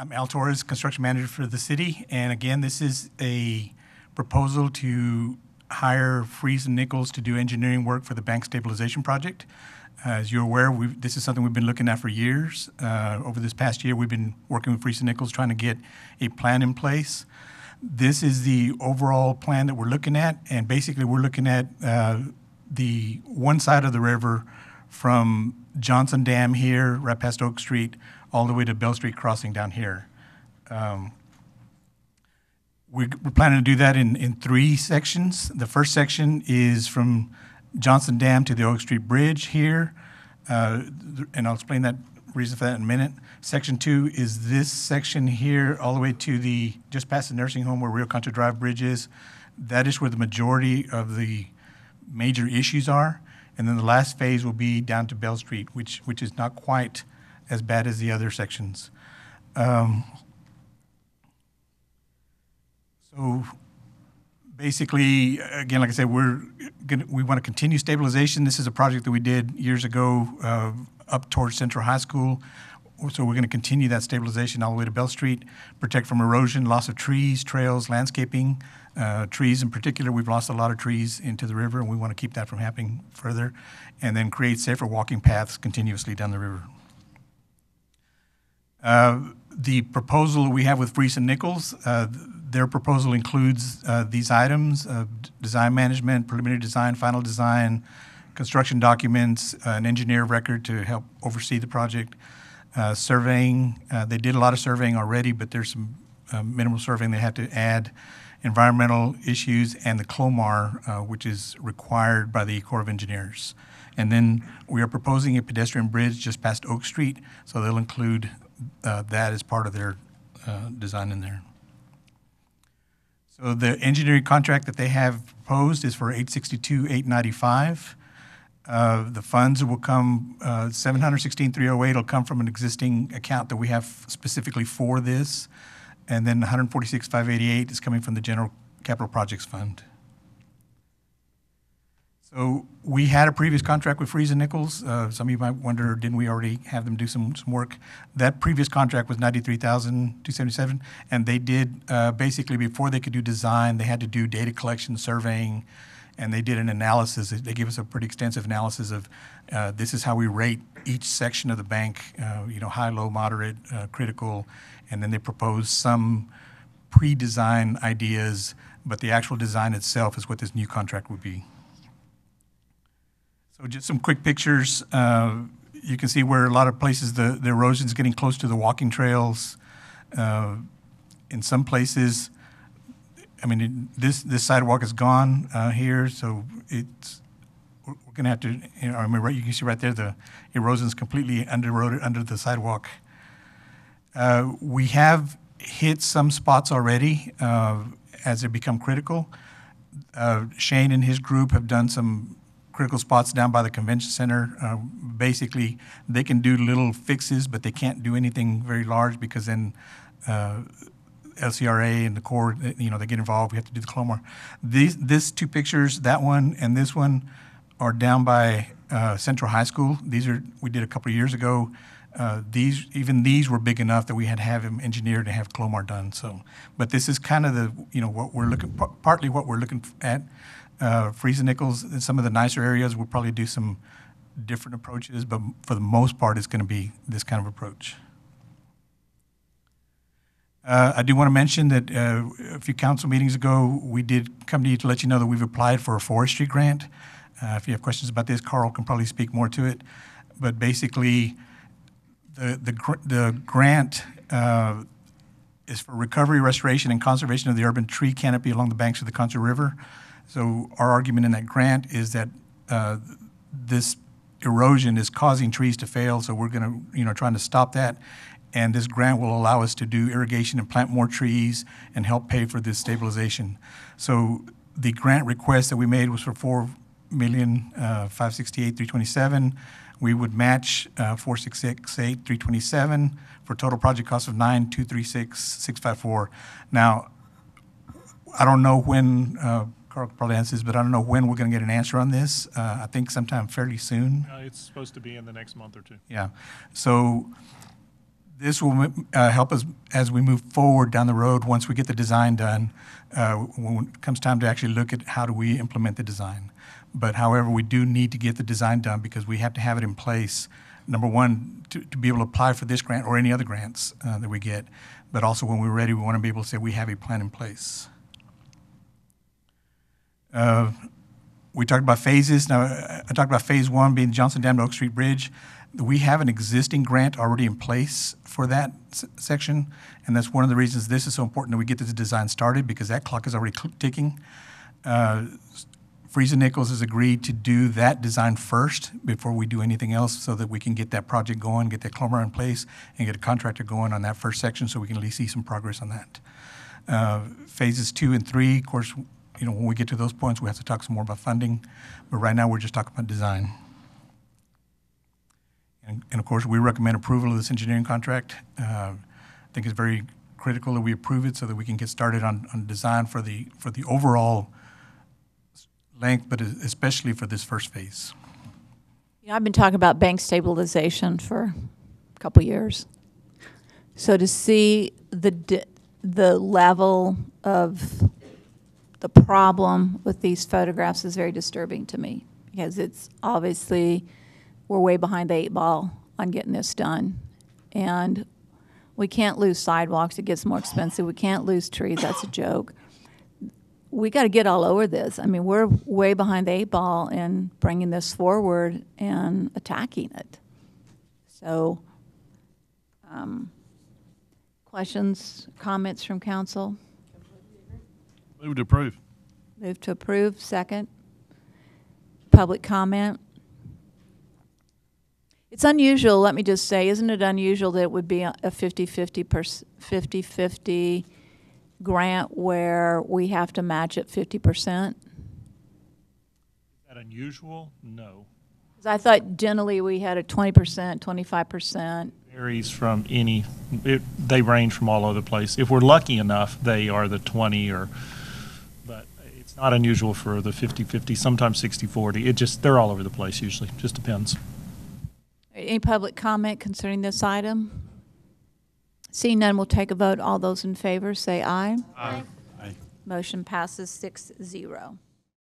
I'm Al Torres, construction manager for the city, and again, this is a proposal to hire Freese and Nichols to do engineering work for the bank stabilization project. As you're aware, this is something we've been looking at for years. Over this past year, we've been working with Freese and Nichols trying to get a plan in place. This is the overall plan that we're looking at, and basically we're looking at the one side of the river from Johnson Dam here, right past Oak Street, all the way to Bell Street crossing down here. We're planning to do that in 3 sections. The first section is from Johnson Dam to the Oak Street Bridge here, and I'll explain that reason for that in a minute. Section 2 is this section here all the way to just past the nursing home where Rio Concho Drive Bridge is. That is where the majority of the major issues are. And then the last phase will be down to Bell Street, which is not quite as bad as the other sections. So basically, again, like I said, we want to continue stabilization. This is a project that we did years ago up towards Central High School. So we're going to continue that stabilization all the way to Bell Street, protect from erosion, loss of trees, trails, landscaping. Trees in particular, we've lost a lot of trees into the river, and we want to keep that from happening further, and then create safer walking paths continuously down the river. The proposal we have with Freese and Nichols, their proposal includes these items: design management, preliminary design, final design, construction documents, an engineer of record to help oversee the project, surveying. They did a lot of surveying already, but there's some minimal surveying they had to add, environmental issues, and the CLOMAR, which is required by the Corps of Engineers. And then we are proposing a pedestrian bridge just past Oak Street, so they'll include that as part of their design in there. So the engineering contract that they have proposed is for $862,895. The funds will come, $716,308 will come from an existing account that we have specifically for this, and then $146,588 is coming from the General Capital Projects Fund. So we had a previous contract with Freese and Nichols. Some of you might wonder, didn't we already have them do some work? That previous contract was $93,277, and they did basically, before they could do design, they had to do data collection, surveying, and they did an analysis. They gave us a pretty extensive analysis of this is how we rate each section of the bank, high, low, moderate, critical, and then they proposed some pre-design ideas, but the actual design itself is what this new contract would be. So just some quick pictures. You can see where a lot of places the erosion is getting close to the walking trails. In some places, I mean, this sidewalk is gone here, so we're going to have to. I mean, right, you can see right there the erosion is completely under-eroded under the sidewalk. We have hit some spots already as they become critical. Shane and his group have done some critical spots down by the convention center. Basically, they can do little fixes, but they can't do anything very large because then LCRA and the Corps, they get involved. We have to do the CLOMAR. These 2 pictures, that one and this one, are down by Central High School. We did a couple of years ago. Even these were big enough that we had to have them engineered and have CLOMAR done. So, but this is kind of what we're partly what we're looking at. Freese and Nichols, in some of the nicer areas, we'll probably do some different approaches, but for the most part, it's going to be this kind of approach. I do want to mention that a few council meetings ago, we did come to you to let you know that we've applied for a forestry grant. If you have questions about this, Carl can probably speak more to it. But basically, the grant is for recovery, restoration, and conservation of the urban tree canopy along the banks of the Concho River. So our argument in that grant is that this erosion is causing trees to fail, so we're going to, trying to stop that. And this grant will allow us to do irrigation and plant more trees and help pay for this stabilization. So the grant request that we made was for $4,568,327. We would match $4,668,327 for a total project cost of $9,236,654. Now, I don't know when. Carl could probably answer this, but I don't know when we're going to get an answer on this. I think sometime fairly soon. It's supposed to be in the next month or 2. Yeah. So This will help us as we move forward down the road once we get the design done, when it comes time to actually look at how do we implement the design. But however, we do need to get the design done because we have to have it in place, number one, to be able to apply for this grant or any other grants that we get. But also when we're ready, we want to be able to say we have a plan in place. We talked about phases. Now, I talked about phase one being Johnson Dam to Oak Street Bridge. We have an existing grant already in place for that section, and that's one of the reasons this is so important that we get this design started, because that clock is already ticking. Friesen Nichols has agreed to do that design first before we do anything else so that we can get that project going, get that clomar in place, and get a contractor going on that first section so we can at least see some progress on that. Phases 2 and 3, of course, when we get to those points, we have to talk some more about funding, but right now we're just talking about design. And of course, we recommend approval of this engineering contract. I think it's very critical that we approve it so that we can get started on design for the overall length, but especially for this first phase. I've been talking about bank stabilization for a couple years. So to see the level of the problem with these photographs is very disturbing to me, because it's obviously we're way behind the 8 ball on getting this done. And we can't lose sidewalks. It gets more expensive. We can't lose trees. That's a joke. We got to get all over this. I mean, we're way behind the 8 ball in bringing this forward and attacking it. So, questions, comments from council? Move to approve. Move to approve. Second. Public comment. It's unusual, let me just say, isn't it unusual that it would be a 50-50 grant where we have to match at 50%? Is that unusual? No. Because I thought generally we had a 20%, 25%. Varies from any, they range from all over the place. If we're lucky enough, they are the 20 but it's not unusual for the 50-50, sometimes 60-40. They're all over the place usually, just depends. Any public comment concerning this item? Seeing none, we'll take a vote. All those in favor say aye. Aye. Motion passes 6-0.